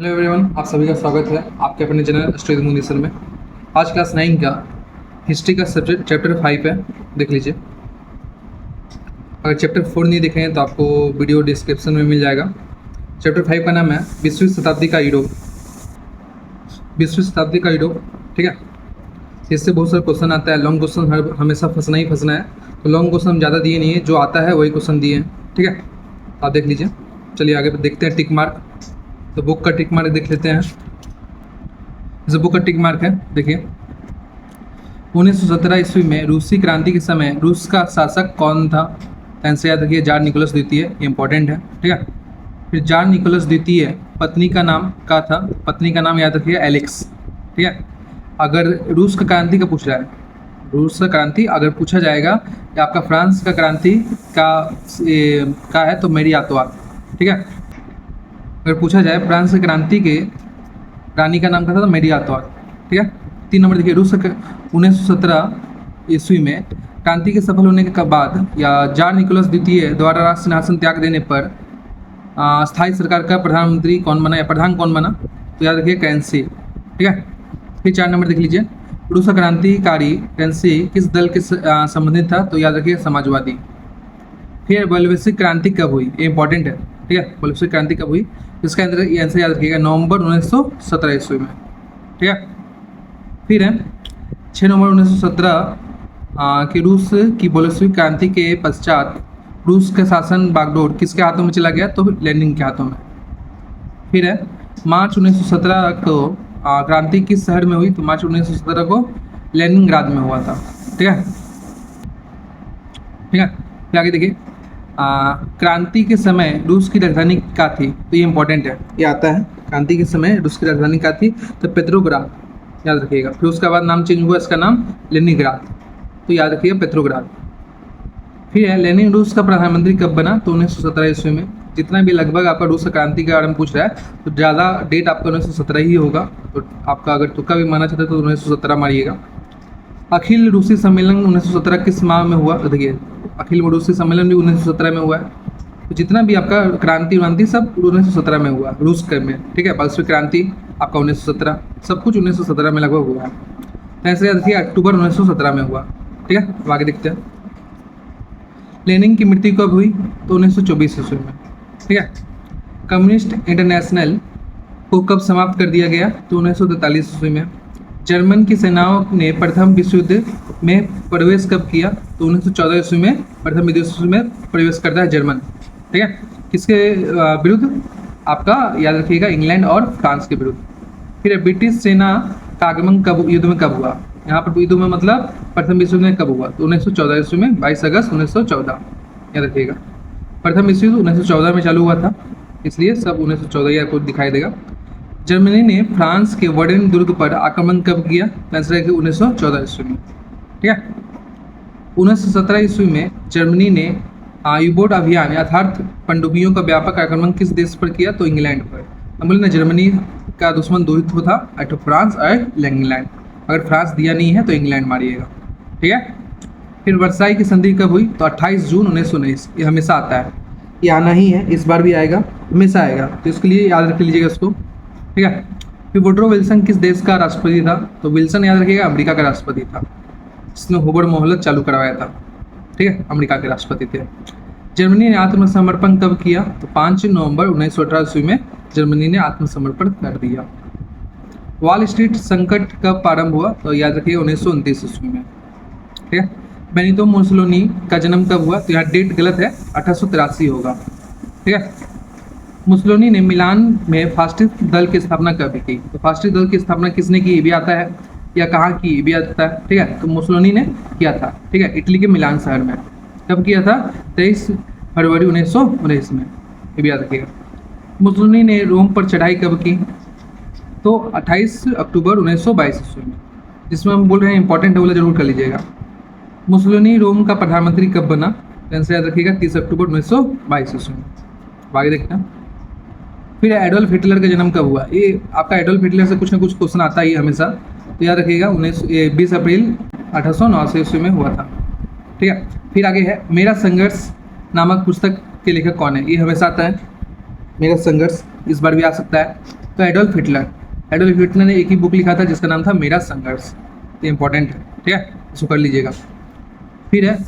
Hello everyone, आप सभी का स्वागत है आपके अपने चैनल स्टडी मुनीसर में। आज क्लास 9 का हिस्ट्री का सब्जेक्ट चैप्टर 5 है, देख लीजिए। अगर चैप्टर 4 नहीं देखे हैं तो आपको वीडियो डिस्क्रिप्शन में मिल जाएगा। चैप्टर 5 का नाम है 20वीं शताब्दी का यूरोप। 20वीं शताब्दी का यूरोप, ठीक है। इससे बहुत सारे क्वेश्चन आता है। लॉन्ग क्वेश्चन हमेशा फंसना ही फंसना है, तो लॉन्ग क्वेश्चन ज़्यादा दिए नहीं है, जो आता है वही क्वेश्चन दिए हैं, ठीक है। आप देख लीजिए। चलिए आगे देखते हैं। टिक मार्क, तो बुक का टिक मार्क देख लेते हैं। जैसे बुक का टिक मार्क है, देखिए 1917 ईस्वी में रूसी क्रांति के समय रूस का शासक कौन था? आंसर याद रखिए, जार निकोलस द्वितीय। ये इंपॉर्टेंट है, ठीक है। फिर जार निकोलस द्वितीय पत्नी का नाम क्या था? पत्नी का नाम याद रखिए, एलेक्स, ठीक है। अगर रूस का क्रांति का पूछ रहा है, रूस का क्रांति अगर पूछा जाएगा या आपका फ्रांस का क्रांति का है तो मेरी आतवार, ठीक है। अगर पूछा जाए फ्रांस की क्रांति के रानी का नाम क्या था तो मेरी आतवार, ठीक है। 3 नंबर देखिए, रूस 1917 ईस्वी में क्रांति के सफल होने के बाद या जार निकोलस द्वितीय द्वारा राष्ट्र सिंहासन त्याग देने पर स्थायी सरकार का प्रधानमंत्री कौन बना या प्रधान कौन बना? तो याद रखिए, कैंसी, ठीक है। फिर 4 नंबर देख लीजिए, रूस का क्रांतिकारी कैंसी किस दल के संबंधित था? तो याद रखिए, समाजवादी। फिर बल्शेविक क्रांति कब हुई? ये इंपॉर्टेंट है, ठीक है। बल्शेविक क्रांति कब हुई? इसका आंसर याद रखिएगा, नवंबर 1917 ईस्वी में, ठीक है। फिर है 6 नवंबर 1917 कि रूस की बोल्शेविक क्रांति के पश्चात रूस का शासन बागडोर किसके हाथों में चला गया? तो लेनिन के हाथों में। फिर है मार्च 1917 को क्रांति किस शहर में हुई? तो मार्च 1917 को लेनिनग्राद में हुआ था, ठीक है, ठीक है। फिर आगे देखिए, क्रांति के समय रूस की राजधानी क्या थी? तो ये इंपॉर्टेंट है, ये आता है। क्रांति के समय रूस की राजधानी क्या थी? तो पेट्रोग्राद, याद रखिएगा। फिर उसके बाद नाम चेंज हुआ, इसका नाम लेनिनग्राद, तो याद रखिएगा पेट्रोग्राद। फिर है लेनिन रूस का प्रधानमंत्री कब बना? तो 1917 ईस्वी में। जितना भी लगभग आपका रूस क्रांति के बारे में पूछ रहा है तो ज़्यादा डेट आपका 1917 ही होगा। तो आपका अगर तुक्का भी मानना चाहते हैं तो 1917 मारिएगा। अखिल रूसी सम्मेलन 1917 किस माह में हुआ? तो देखिए, अखिल रूसी सम्मेलन भी 1917 में हुआ है। तो जितना भी आपका क्रांति सब 1917 में हुआ रूस के में, ठीक है। बल्शेविक क्रांति आपका 1917, सब कुछ 1917 में लगभग हुआ है। तो ऐसे याद रखिए, अक्टूबर 1917 में हुआ, ठीक है। अब आगे देखते हैं, लेनिन की मृत्यु कब हुई? तो 1924 ईस्वी में, ठीक है। कम्युनिस्ट इंटरनेशनल को कब समाप्त कर दिया गया? तो 1943 ईस्वी में। जर्मन की सेनाओं ने प्रथम विश्व युद्ध में प्रवेश कब किया? तो 1914 ईस्वी में प्रथम विश्व में प्रवेश करता है जर्मन, ठीक है। किसके विरुद्ध? आपका याद रखिएगा, इंग्लैंड और फ्रांस के विरुद्ध। फिर ब्रिटिश सेना का आगमन कब युद्ध में कब हुआ? यहाँ पर युद्ध में मतलब प्रथम विश्व युद्ध में कब हुआ? तो 1914 ईस्वी में, 22 अगस्त 1914, याद रखिएगा। प्रथम विश्व युद्ध 1914 में चालू हुआ था, इसलिए सब 1914 आपको दिखाई देगा। जर्मनी ने फ्रांस के वर्डेन दुर्ग पर आक्रमण कब किया? आंसर है कि 1914 ईस्वी में, ठीक है। 1917 ईस्वी में जर्मनी ने यू-बोट अभियान अर्थात पनडुब्बियों का व्यापक आक्रमण किस देश पर किया? तो इंग्लैंड पर। हम बोले ना, जर्मनी का दुश्मन दो ही तो था, एक तो फ्रांस और इंग्लैंड। अगर फ्रांस दिया नहीं है तो इंग्लैंड मारिएगा, ठीक है। फिर वर्साई की संधि कब हुई? तो 28 जून 1919। ये हमेशा आता है, ये आना ही है, इस बार भी आएगा, हमेशा आएगा, तो इसके लिए याद रख लीजिएगा इसको, ठीक है। फिर वुडरो विल्सन किस देश का राष्ट्रपति था? तो विल्सन याद रखिएगा, अमेरिका का राष्ट्रपति था, जिसने हुबर मोहल्लत चालू करवाया था, ठीक है, अमेरिका के राष्ट्रपति थे। जर्मनी ने आत्मसमर्पण कब किया? तो 5 नवंबर 1918 ईस्वी में जर्मनी ने आत्मसमर्पण कर दिया। वॉल स्ट्रीट संकट कब प्रारंभ हुआ? तो याद रखिए 1929 ईस्वी में, ठीक है। बेनितो मुसोलिनी का जन्म कब हुआ? तो यहाँ डेट गलत है, 1883 होगा, ठीक है। मुसोलिनी ने मिलान में फासिस्ट दल की स्थापना कब की? तो फासिस्ट दल की स्थापना किसने की? ये भी आता है, या कहाँ की? ये भी आता है, ठीक है। तो मुसोलिनी ने किया था, ठीक है, इटली के मिलान शहर में। कब किया था? 23 फरवरी 1919 में, ये भी याद रखिएगा। मुसोलिनी ने रोम पर चढ़ाई कब की? तो 28 अक्टूबर 1922 ईस्वी में, जिसमें हम बोल रहे हैं इंपॉर्टेंट है, बोला जरूर कर लीजिएगा। मुसोलिनी रोम का प्रधानमंत्री कब बना? आंसर याद रखिएगा, 30 अक्टूबर 1922 ईस्वी में। आगे देखते हैं। फिर एडोल्फ हिटलर का जन्म कब हुआ? ये आपका एडोल्फ हिटलर से कुछ ना कुछ क्वेश्चन आता ही है हमेशा, तो याद रखिएगा 20 अप्रैल 1889 ईस्वी में हुआ था, ठीक है। फिर आगे है, मेरा संघर्ष नामक पुस्तक के लेखक कौन है? ये हमेशा आता है। मेरा संघर्ष इस बार भी आ सकता है। तो एडोल्फ हिटलर ने एक ही बुक लिखा था जिसका नाम था मेरा संघर्ष, तो इंपॉर्टेंट है, ठीक है, इसको कर लीजिएगा। फिर है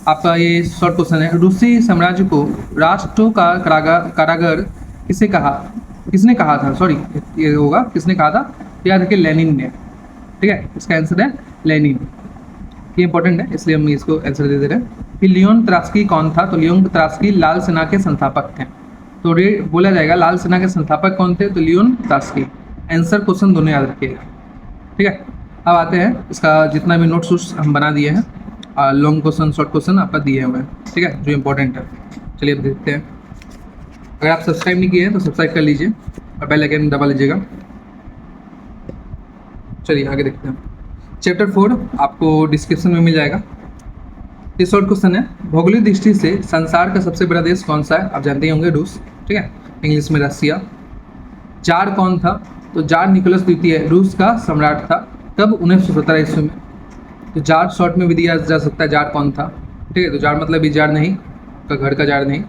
आपका ये शॉर्ट क्वेश्चन है, रूसी साम्राज्य को राष्ट्रों का कारागार किसने कहा था, सॉरी ये होगा किसने कहा था, याद रखिए लेनिन ने, ठीक है, इसका आंसर है लेनिन। ये इंपॉर्टेंट है इसलिए हम इसको आंसर दे रहे हैं। फिर लियोन त्रोत्स्की कौन था, तो लियोन त्रोत्स्की लाल सेना के संस्थापक थे। तो बोला जाएगा लाल सेना के संस्थापक कौन थे, तो लियोन त्रोत्स्की। आंसर क्वेश्चन दोनों याद रखिएगा, ठीक है। अब आते हैं इसका जितना भी नोट्स हम बना दिए हैं, लॉन्ग क्वेश्चन शॉर्ट क्वेश्चन आपका दिए हुए हैं, ठीक है, जो इंपॉर्टेंट है। चलिए अब देखते हैं। अगर आप सब्सक्राइब नहीं किए हैं तो सब्सक्राइब कर लीजिए और बेल आइकन दबा लीजिएगा। चलिए आगे देखते हैं। चैप्टर 4 आपको डिस्क्रिप्शन में मिल जाएगा। ये शॉर्ट क्वेश्चन है, भौगोलिक दृष्टि से संसार का सबसे बड़ा देश कौन सा है, आप जानते ही होंगे रूस, ठीक है, इंग्लिश में रसिया। जार कौन था, तो जार निकोलस द्वितीय रूस का सम्राट था, कब 1917 ईस्वी में। तो जार शॉर्ट में भी दिया जा सकता है जार कौन था, ठीक है, तो जार मतलब भी जार नहीं, का घर का जार नहीं।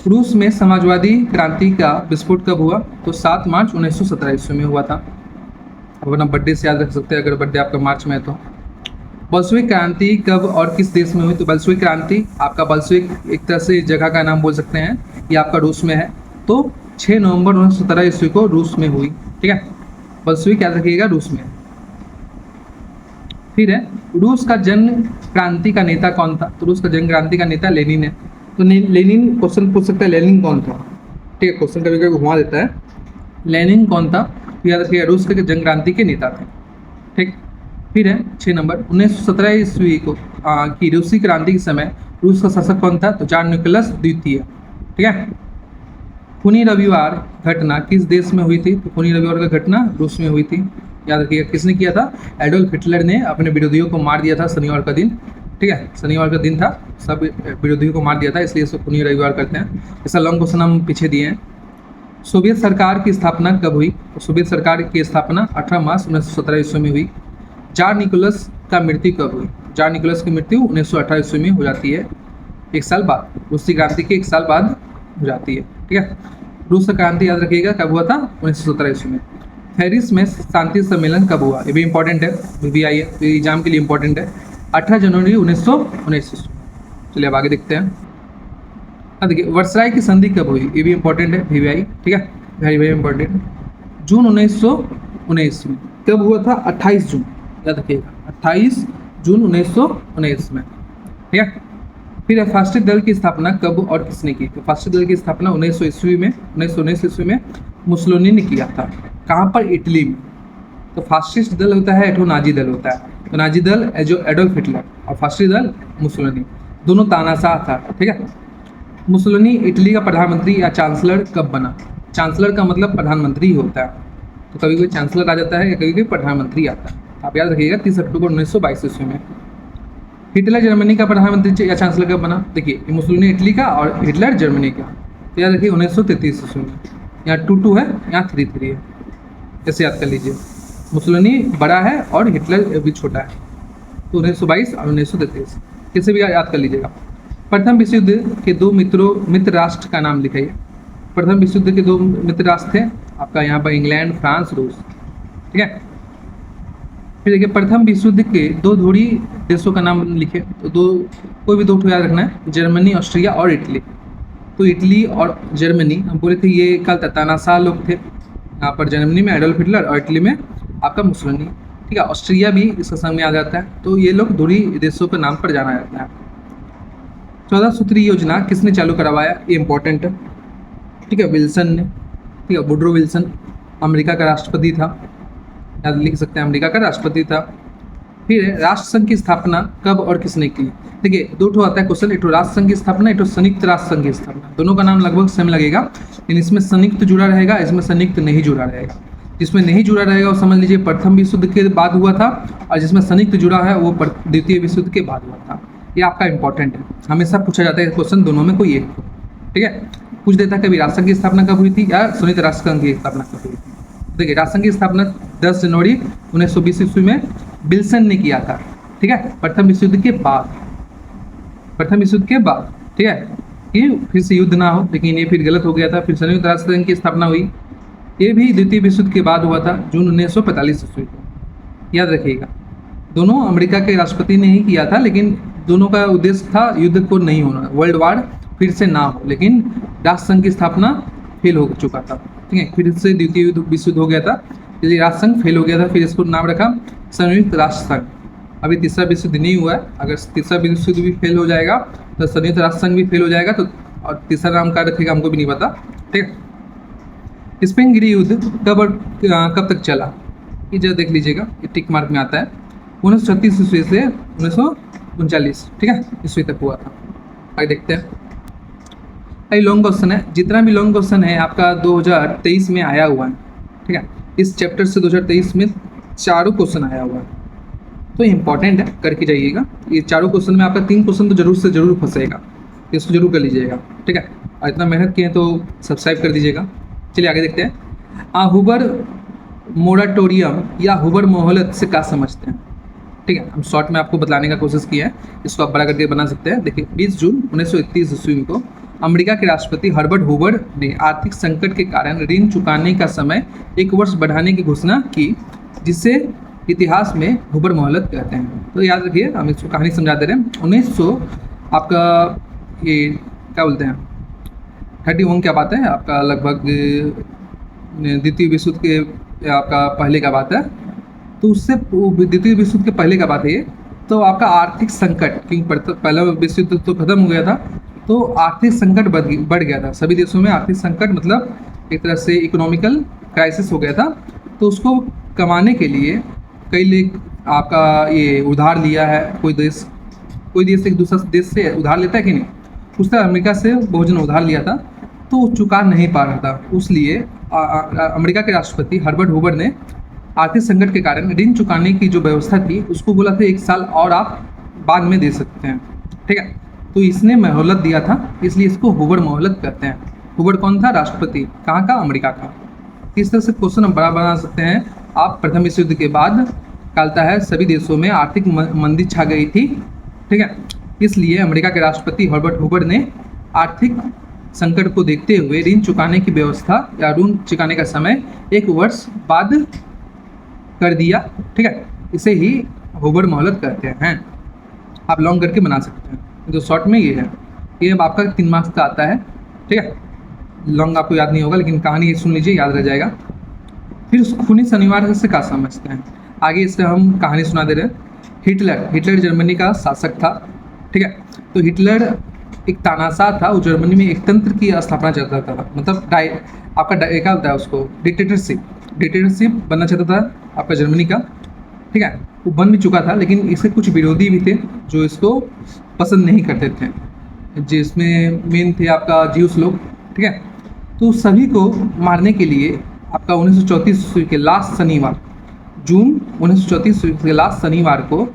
रूस में समाजवादी क्रांति का विस्फोट कब हुआ, तो 7 मार्च 1917 ईस्वी में हुआ था। अपना बर्थडे से याद रख सकते हैं अगर बर्थडे आपका मार्च में है तो। बल्शविक क्रांति कब और किस देश में हुई, तो बल्शविक क्रांति आपका बल्शविक एक तरह से जगह का नाम बोल सकते हैं, ये आपका रूस में है, तो 6 नवंबर 1917 ईस्वी को रूस में हुई, ठीक है, बल्शविक याद रखिएगा रूस में। फिर है रूस का जन क्रांति का नेता कौन था, तो रूस का जन क्रांति का नेता लेनिन है। तो लेनिन क्वेश्चन पूछ सकता है, लेनिन कौन था, ठीक है, क्वेश्चन कभी कभी घुमा देता है। लेनिन कौन था, तो याद रखिएगा रूस के जन क्रांति के नेता थे, ठीक। फिर है 6 नंबर 1917 ईस्वी को की रूसी क्रांति के समय रूस का शासक कौन था, तो जार निकोलस द्वितीय, ठीक है। खूनी रविवार घटना किस देश में हुई थी, तो खूनी रविवार का घटना रूस में हुई थी, याद रखिएगा। किसने किया था, एडोल्फ हिटलर ने अपने विरोधियों को मार दिया था शनिवार का दिन, ठीक है, शनिवार का दिन था, सब विरोधियों को मार दिया था, इसलिए इसको खूनी रविवार करते हैं। ऐसा लॉन्ग क्वेश्चन हम पीछे दिए हैं। सोवियत सरकार की स्थापना कब हुई, तो सोवियत सरकार की स्थापना 18 मार्च 1917 ईस्वी में हुई। जार निकोलस का मृत्यु कब हुई, जार निकोलस की मृत्यु 1918 ईस्वी में हो जाती है, एक साल बाद, रूसी क्रांति के एक साल बाद हो जाती है, ठीक है। रूस क्रांति याद रखिएगा कब हुआ था, 1917 ईस्वी में। पेरिस में शांति सम्मेलन कब हुआ, ये भी इंपॉर्टेंट है, भी आई है, तो एग्जाम के लिए इंपॉर्टेंट है, 18 जनवरी 1919 ईस्वी। चलिए अब आगे देखते हैं। अब देखिए वर्साई की संधि कब हुई, ये भी इंपॉर्टेंट है, VVI, ठीक है, वेरी वेरी इंपॉर्टेंट। जून 1919 में। कब हुआ था, 28 जून, याद रखिएगा 28 जून 1919 में, ठीक है। फिर फास्टिस्ट दल की स्थापना कब और किसने की, तो फास्टिस्ट दल की स्थापना 1900 ईस्वी में, 1919 ईस्वी में मुसोलिनी ने किया था। कहाँ पर, इटली में। तो फास्टिस्ट दल होता है, एक नाजी दल होता है, तो नाजी दल जो एडोल्फ हिटलर और फास्टिस्ट दल मुसोलिनी, दोनों तानाशाह था, ठीक है। मुसोलिनी इटली का प्रधानमंत्री या चांसलर कब बना, चांसलर का मतलब प्रधानमंत्री होता है, तो कभी कोई चांसलर आ जाता है या कभी कोई प्रधानमंत्री आता है, आप याद रखिएगा 30 अक्टूबर 1922 ईस्वी में। हिटलर जर्मनी का प्रधानमंत्री या चांसलर कब बना, देखिए मुसोलिनी इटली का और हिटलर जर्मनी का, तो याद रखिए 1933 ईस्वी में। यहाँ 2 है, यहाँ 3 है, ऐसे याद कर लीजिए। मुसोलिनी बड़ा है और हिटलर भी छोटा है, तो 1922 और 1933 किसे भी याद कर लीजिएगा। प्रथम विश्व युद्ध के 2 मित्र राष्ट्र का नाम लिखाइए। प्रथम विश्व युद्ध के 2 मित्र राष्ट्र थे आपका यहाँ पर इंग्लैंड, फ्रांस, रूस, ठीक है। फिर देखिए प्रथम विश्व युद्ध के 2 ध्रुवीय देशों का नाम लिखे, तो कोई भी 2 याद रखना है, जर्मनी, ऑस्ट्रिया और इटली। तो इटली और जर्मनी हम बोले थे ये कल तानाशाह लोग थे, यहाँ पर जर्मनी में एडोल्फ हिटलर और इटली में आपका मुसोलिनी, ठीक है। ऑस्ट्रिया भी इसका संग में आ जाता है, तो ये लोग ध्रुवीय देशों के नाम पर जाना जाता है। 14 सूत्री योजना किसने चालू करवाया, ये इंपॉर्टेंट है, ठीक है, विल्सन ने, ठीक है, वुडरो विल्सन अमेरिका का राष्ट्रपति था, याद लिख सकते हैं अमेरिका का राष्ट्रपति था। फिर राष्ट्र संघ की स्थापना कब और किसने की, देखिए 2 आता है क्वेश्चन, एक तो राष्ट्र संघ की स्थापना, एक तो संयुक्त राष्ट्र संघ की स्थापना, दोनों का नाम लगभग सेम लगेगा, लेकिन इसमें संयुक्त जुड़ा रहेगा, इसमें संयुक्त नहीं जुड़ा रहेगा। जिसमें नहीं जुड़ा रहेगा वो समझ लीजिए प्रथम विश्व युद्ध के बाद हुआ था, और जिसमें संयुक्त जुड़ा है वो द्वितीय विश्व युद्ध के बाद हुआ था। ये आपका इंपॉर्टेंट है, हमेशा पूछा जाता है क्वेश्चन दोनों में कोई एक, ठीक है। पूछ देता है कभी राष्ट्र संघ की स्थापना कब हुई थी या संयुक्त राष्ट्र संघ की स्थापना कब हुई थी। देखिए राष्ट्र संघ की स्थापना 10 जनवरी 1920 ईस्वी में विल्सन ने किया था, ठीक है, प्रथम विश्व युद्ध के बाद, प्रथम विश्व युद्ध के बाद, ठीक है। कि फिर से युद्ध ना हो, लेकिन ये फिर गलत हो गया था। फिर संयुक्त राष्ट्र संघ की स्थापना हुई, ये भी द्वितीय विश्व युद्ध के बाद हुआ था, जून 1945 ईस्वी को। याद रखिएगा, दोनों अमेरिका के राष्ट्रपति ने ही किया था, लेकिन दोनों का उद्देश्य था युद्ध को नहीं होना, वर्ल्ड वार फिर से ना हो, लेकिन राष्ट्र संघ की स्थापना फेल हो चुका था। ठीक है, फिर से द्वितीय विश्व युद्ध हो गया था, इसलिए राष्ट्र संघ फेल हो गया था, फिर इसको नाम रखा संयुक्त राष्ट्र संघ। अभी तीसरा विश्व युद्ध नहीं हुआ है, अगर तीसरा विश्व युद्ध भी फेल हो जाएगा तो संयुक्त राष्ट्र संघ भी फेल हो जाएगा, तो और तीसरा नाम क्या रखेगा हमको भी नहीं पता। ठीक है, स्पेन गृह युद्ध कब तक चला, ये जरा देख लीजिएगा, ये टिक मार्क में आता है। 1936 ईस्वी से 1939, ठीक है, ईस्वी तक हुआ था। आगे देखते हैं, ये लॉन्ग क्वेश्चन है, जितना भी लॉन्ग क्वेश्चन है आपका 2023 में आया हुआ है। ठीक है, इस चैप्टर से 2023 में चारों क्वेश्चन आया हुआ है, तो इंपॉर्टेंट है, करके जाइएगा। ये चारों क्वेश्चन में आपका 3 क्वेश्चन तो जरूर से जरूर फंसेगा, इसको जरूर कर लीजिएगा। ठीक है, और इतना मेहनत किए तो सब्सक्राइब कर दीजिएगा। चलिए आगे देखते हैं, हुबर मोराटोरियम या हुबर मोहलत से क्या समझते हैं। ठीक है, हम शॉर्ट में आपको बताने का कोशिश किया है, इसको आप बड़ा करके बना सकते हैं। देखिए, 20 जून 1931 ईस्वी को अमेरिका के राष्ट्रपति हर्बर्ट हुबर ने आर्थिक संकट के कारण ऋण चुकाने का समय 1 वर्ष बढ़ाने की घोषणा की, जिसे इतिहास में हुबर मोहलत कहते हैं। तो याद रखिए, हम इसको कहानी समझा दे रहे हैं। 1900 आपका ये क्या बोलते हैं 31 क्या बात है आपका, लगभग द्वितीय विश्व युद्ध के आपका पहले का बात है, तो उससे द्वितीय विश्व युद्ध के पहले का बात है ये। तो आपका आर्थिक संकट, क्योंकि पहला विश्व युद्ध तो खत्म हो गया था, तो आर्थिक संकट बढ़ गया था सभी देशों में। आर्थिक संकट मतलब एक तरह से इकोनॉमिकल क्राइसिस हो गया था, तो उसको कमाने के लिए कई लोग आपका ये उधार लिया है। कोई देश एक दूसरे देश से उधार लेता है कि नहीं, उस तरह अमेरिका से बहुत जन उधार लिया था, तो वो चुका नहीं पा रहा था। उसलिए अमेरिका के राष्ट्रपति हर्बर्ट हुबर ने आर्थिक संकट के कारण ऋण चुकाने की जो व्यवस्था थी उसको बोला था 1 साल और आप बाद में दे सकते हैं। ठीक है, तो इसने मोहलत दिया था, इसलिए इसको हुबर मोहलत कहते हैं। हुबर कौन था, राष्ट्रपति, कहाँ का, अमेरिका का। इस तरह से क्वेश्चन हम बड़ा बना सकते हैं आप। प्रथम विश्व युद्ध के बाद कहता है सभी देशों में आर्थिक मंदी छा गई थी। ठीक है, इसलिए अमेरिका के राष्ट्रपति हर्बर्ट हुबर ने आर्थिक संकट को देखते हुए ऋण चुकाने की व्यवस्था या ऋण चुकाने का समय 1 वर्ष बाद कर दिया। ठीक है, इसे ही हुबर मोहलत कहते हैं। आप लॉन्ग करके बना सकते हैं, जो शॉर्ट में ये है। ये अब आपका 3 मार्क्स का आता है। ठीक है, लॉन्ग आपको याद नहीं होगा, लेकिन कहानी सुन लीजिए, याद रह जाएगा। फिर खूनी शनिवार से क्या समझते हैं, आगे इससे हम कहानी सुना दे रहे हैं। हिटलर जर्मनी का शासक था। ठीक है, तो हिटलर एक तानाशाह था, वो जर्मनी में एक तंत्र की स्थापना चाहता था, मतलब आपका क्या होता है उसको, डिक्टेटरशिप बनना चाहता था आपका जर्मनी का। ठीक है, वो बन भी चुका था, लेकिन इसके कुछ विरोधी भी थे जो इसको पसंद नहीं करते थे, जिसमें मेन थे आपका ज्यूस लोग। ठीक है, तो सभी को मारने के लिए आपका 1934 के लास्ट शनिवार, जून 1934 के लास्ट शनिवार को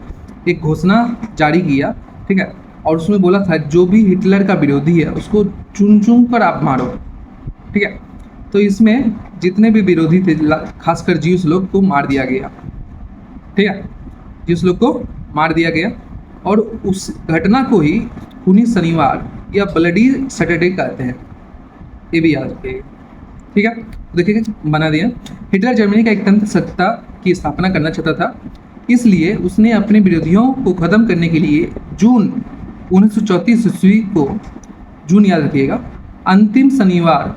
एक घोषणा जारी किया। ठीक है, और उसमें बोला था जो भी हिटलर का विरोधी है उसको चुन चुन कर आप मारो। ठीक है, तो इसमें जितने भी विरोधी थे, खासकर ज्यूस लोग को मार दिया गया। ठीक है, ज्यूस लोग को मार दिया गया, और उस घटना को ही खूनी शनिवार या ब्लडी सैटरडे कहते हैं, ये भी याद रखिएगा। ठीक है, देखिए बना दिया। हिटलर जर्मनी का एक तंत्र सत्ता की स्थापना करना चाहता था, इसलिए उसने अपने विरोधियों को खत्म करने के लिए जून 1934 ईस्वी को, जून याद रखिएगा, अंतिम शनिवार,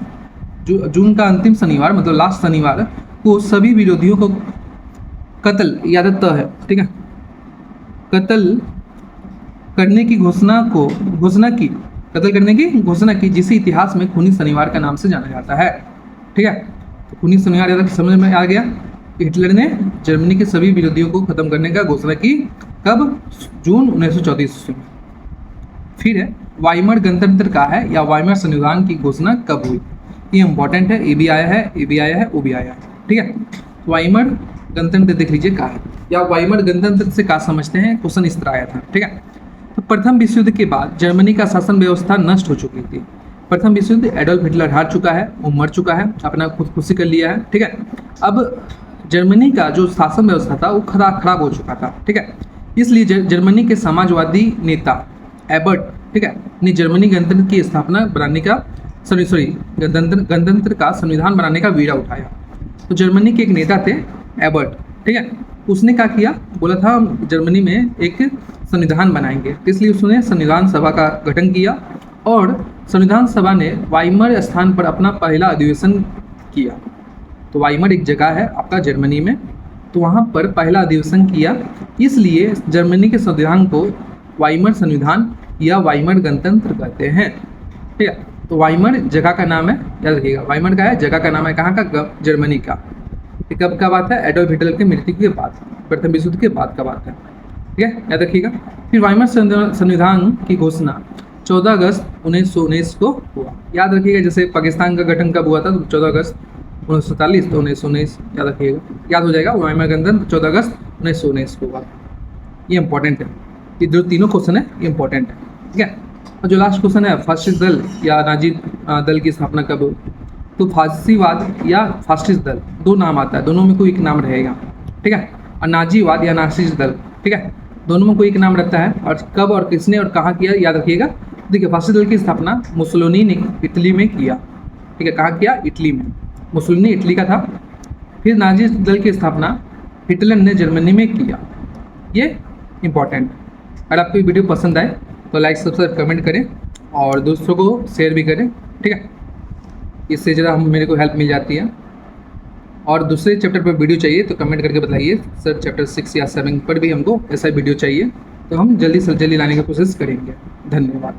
जून का अंतिम शनिवार मतलब लास्ट शनिवार को सभी विरोधियों को कत्ल, याद है। ठीक है, कत्ल करने की घोषणा की, जिसे इतिहास में खूनी शनिवार का नाम से जाना जाता है। ठीक है, तो खूनी शनिवार याद समझ में आ गया। हिटलर ने जर्मनी के सभी विरोधियों को खत्म करने का घोषणा की, कब, जून 1934 में। फिर है वाइमर गणतंत्र का है या वाइमर संविधान की घोषणा कब हुई, ये इंपॉर्टेंट है। ए भी आया है, ओ भी आया है। ठीक है, वाइमर गणतंत्र देख लीजिए कहा है, या वाइमर गणतंत्र से क्या समझते हैं, क्वेश्चन इस तरह आया था। ठीक है, तो प्रथम विश्व युद्ध के बाद जर्मनी का शासन व्यवस्था नष्ट हो चुकी थी। प्रथम विश्व युद्ध एडोल्फ हिटलर हार चुका है, वो मर चुका है, अपना खुदकुशी कर लिया है। ठीक है, अब जर्मनी का जो शासन व्यवस्था था वो खराब हो चुका था। ठीक है, इसलिए जर्मनी के समाजवादी नेता एबर्ट ठीक है। यानी जर्मनी गणतंत्र की स्थापना बनाने का गणतंत्र का संविधान बनाने का बीड़ा उठाया। तो जर्मनी के एक नेता थे एबर्ट, ठीक है। उसने क्या किया, बोला था जर्मनी में एक संविधान बनाएंगे, तो इसलिए उसने संविधान सभा का गठन किया और संविधान सभा ने वाइमर स्थान पर अपना पहला अधिवेशन किया। तो वाइमर एक जगह है आपका जर्मनी में, तो वहाँ पर पहला अधिवेशन किया, इसलिए जर्मनी के संविधान को वाइमर संविधान या वाइमर गणतंत्र कहते हैं, ठीक है। तो वाइमर जगह का नाम है, याद रखिएगा, वाइमर का है जगह का नाम है, कहाँ का, जर्मनी का। कब का बात है, एडोल्फ हिटलर की मृत्यु के बाद, प्रथम विश्व युद्ध के बाद का बात है, ठीक है, याद रखिएगा। फिर वाइमर संविधान की घोषणा 14 अगस्त 1919 को हुआ, याद रखिएगा। जैसे पाकिस्तान का गठन कब हुआ था, तो 14 अगस्त 1947, तो 1919 याद रखिएगा, याद हो जाएगा। वाइमर गणतंत्र 14 अगस्त 1919 को हुआ। ये इंपॉर्टेंट है, ये जो तीनों क्वेश्चन है ये इंपॉर्टेंट है, ठीक है। और जो लास्ट क्वेश्चन है, फासिस्ट दल या नाजी दल की स्थापना कब हुई, तो फासीवाद या फासिस्ट दल, दो नाम आता है, दोनों में कोई एक नाम रहेगा, ठीक है। और नाजीवाद या नासिस्ट दल, ठीक है, दोनों में कोई एक नाम रहता है। और कब और किसने और कहाँ किया, याद रखिएगा। देखिए, फासिस्ट दल की स्थापना मुसोलिनी ने इटली में किया, ठीक है, कहाँ किया, इटली में, मुसोलिनी इटली का था। फिर नाजी दल की स्थापना हिटलर ने जर्मनी में किया। ये इंपॉर्टेंट। अगर आपको ये वीडियो पसंद आए तो लाइक सब्सक्राइब कमेंट करें और दोस्तों को शेयर भी करें, ठीक है, इससे ज़रा मेरे को हेल्प मिल जाती है। और दूसरे चैप्टर पर वीडियो चाहिए तो कमेंट करके बताइए, सर चैप्टर 6 या 7 पर भी हमको ऐसा वीडियो चाहिए, तो हम जल्दी से जल्दी लाने की कोशिश करेंगे। धन्यवाद।